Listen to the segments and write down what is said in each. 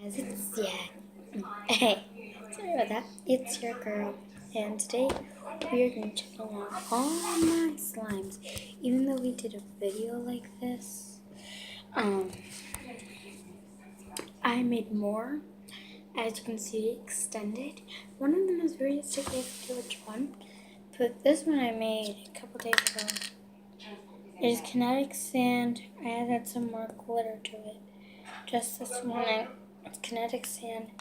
Guys, Hey, sorry about that. It's your girl, and today we are going to check along all my slimes. Even though we did a video like this, I made more. As you can see, extended. One of them is very sticky. I forget which one, but this one I made a couple days ago. It is kinetic sand. I added some more glitter to it. Just this one. It's kinetic sand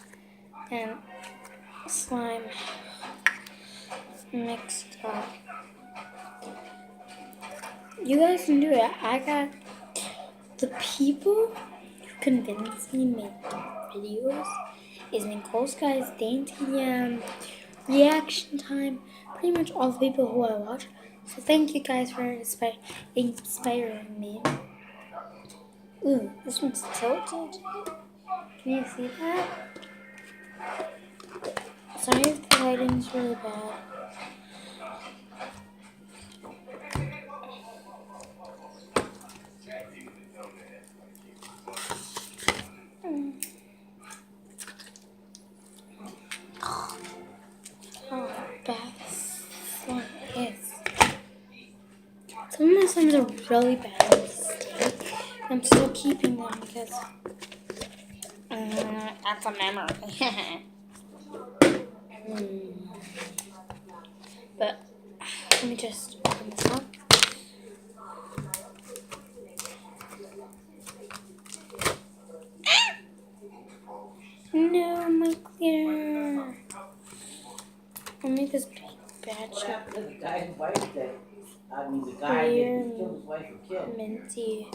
and slime mixed up. You guys can do it. I got the people who convinced me to make videos is Nicole Sky's Dainty Reaction Time. Pretty much all the people who I watch. So thank you guys for inspiring me. Ooh, this one's tilted. Can you see that? Sorry if the lighting's really bad. Oh, best one is. Some of my slimes are really bad mistake. I'm still keeping them because that's a memory. But let me just open this up. No, my clear. I'll make this big batch of clear, minty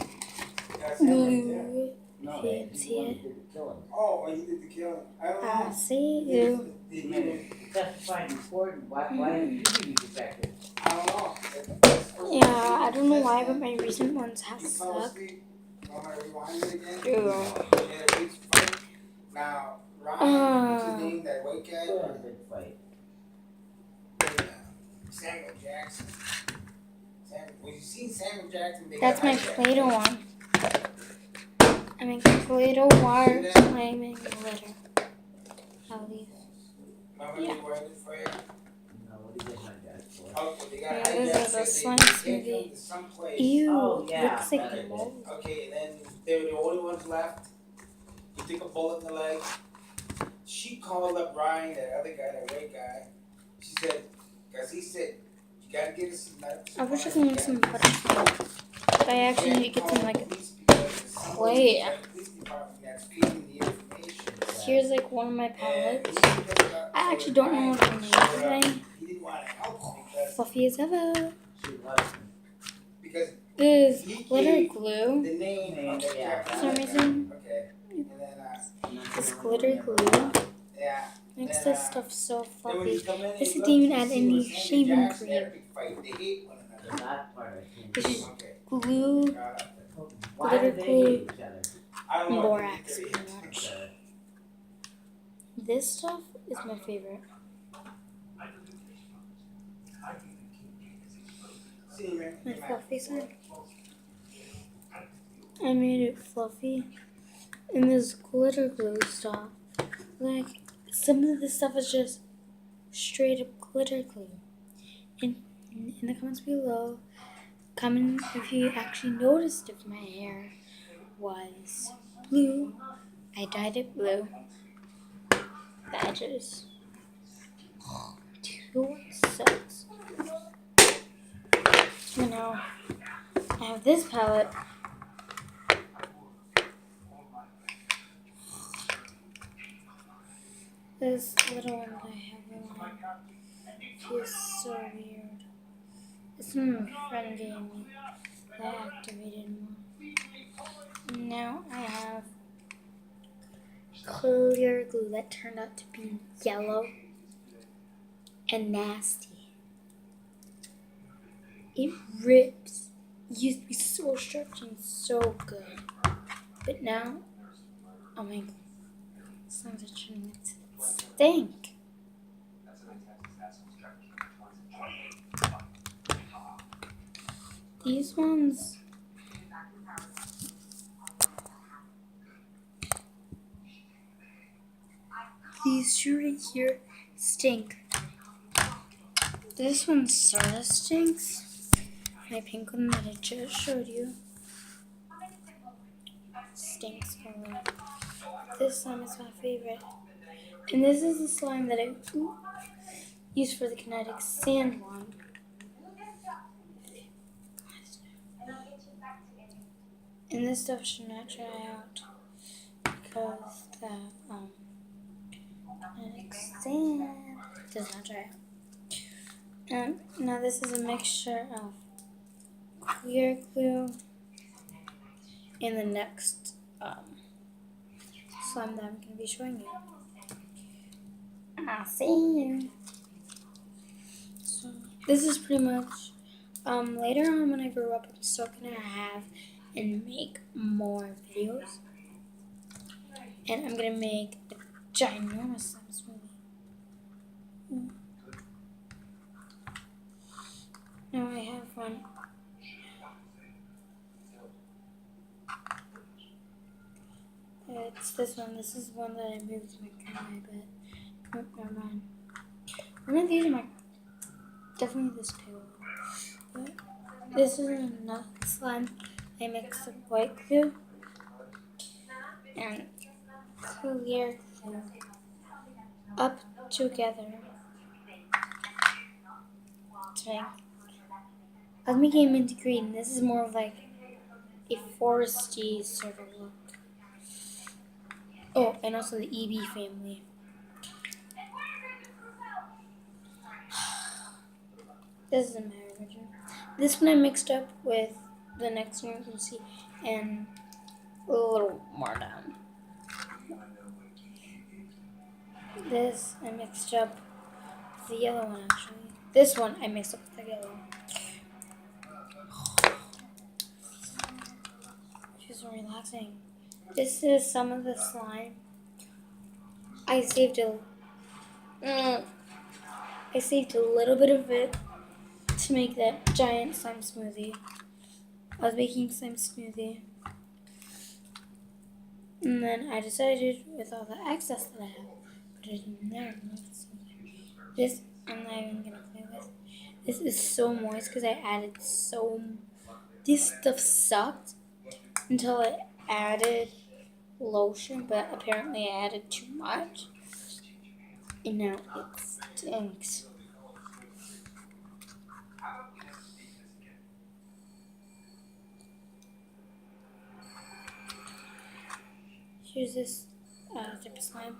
glue. Fancy it. Oh, he did the killing. I don't know. I see you. Testifying in court. Why did you be defective? I don't know. Yeah, I don't know why, but my recent ones have sucked. Now, Ryan, what's his name? That white guy? Samuel Jackson. When you seen Samuel Jackson, that's my Play-Doh one. I make Play-Doh wire slime and glitter. I'll leave. Yeah. Yeah, this is a slime smoothie. Ew, looks like mold. Okay, and then they were the only ones left. He took a bullet in the leg. She called up Ryan, that other guy, that white guy. She said, because he said, you gotta get us some medical. I wish I could make some butter. But I actually need to get some like clay. Here's like one of my palettes. I actually don't know what I'm using. Fluffy as ever. This is glitter glue. For some reason. This glitter glue makes this stuff so fluffy. This didn't even add any shaving cream. This is glue, glitter glue, and borax pretty much. This stuff is my favorite. My fluffy side. I made it fluffy. And this glitter glue stuff, like some of the stuff is just straight up glitter glue. And in the comments below, comment if you actually noticed if my hair was blue. I dyed it blue. The edges. 2-6. And now I have this palette. This little one that I have on feels so weird. It's my friend gave me. I activated more. Now I have clear glue that turned out to be yellow and nasty. It rips. It used to be so stretchy and so good. But now, oh my god, slimes are turning into stink. These ones, these two right here stink. This one sorta stinks. My pink one that I just showed you stinks a lot. This slime is my favorite. And this is the slime that I used for the kinetic sand one. And this stuff should not try out because the kinetic sand does not dry out. And now this is a mixture of clear glue and the next slime that I'm going to be showing you. I'll see you. So this is pretty much, later on when I grow up, I'm still going to have and make more videos. And I'm going to make a ginormous slime smoothie. Now I have one. It's this one. This is one that I moved to my grandma, but nope, never mind. One of these are definitely this pale one. But this is another slime. I mixed some white glue and clear glue up together to make. I was making a minty green. This is more of like a foresty sort of look. Oh, and also the EB family. This isn't my original. This one I mixed up with the next one you can see, and a little more down. This I mixed up with the yellow one actually. This one I mixed up with the yellow one. It's so relaxing. This is some of the slime. I saved a little bit of it to make that giant slime smoothie. I was making slime smoothie. And then I decided with all the excess that I have, put it in there. This I'm not even gonna play with. This is so moist because I added this stuff sucked until I added lotion, but apparently I added too much. And now it stinks. Here's this type of slime.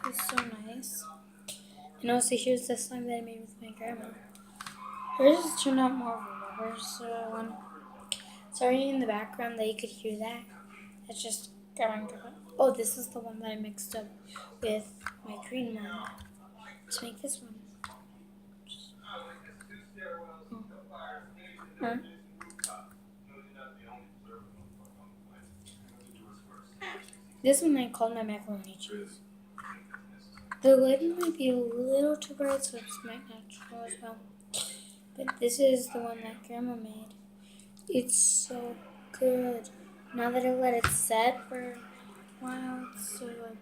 It's so nice. And also here's the slime that I made with my grandma. Hers turned out more of a rubber one. Sorry in the background that you could hear that. That's just grandma. Oh, this is the one that I mixed up with my green one to make this one. This one I called my macaroni cheese. The lid might be a little too bright, so it's might not show as well. But this is the one that grandma made. It's so good. Now that I let it set for a while, it's so good.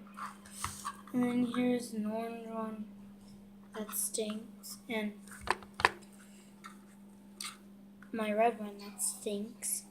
And then here's an orange one that stinks, and my red one that stinks.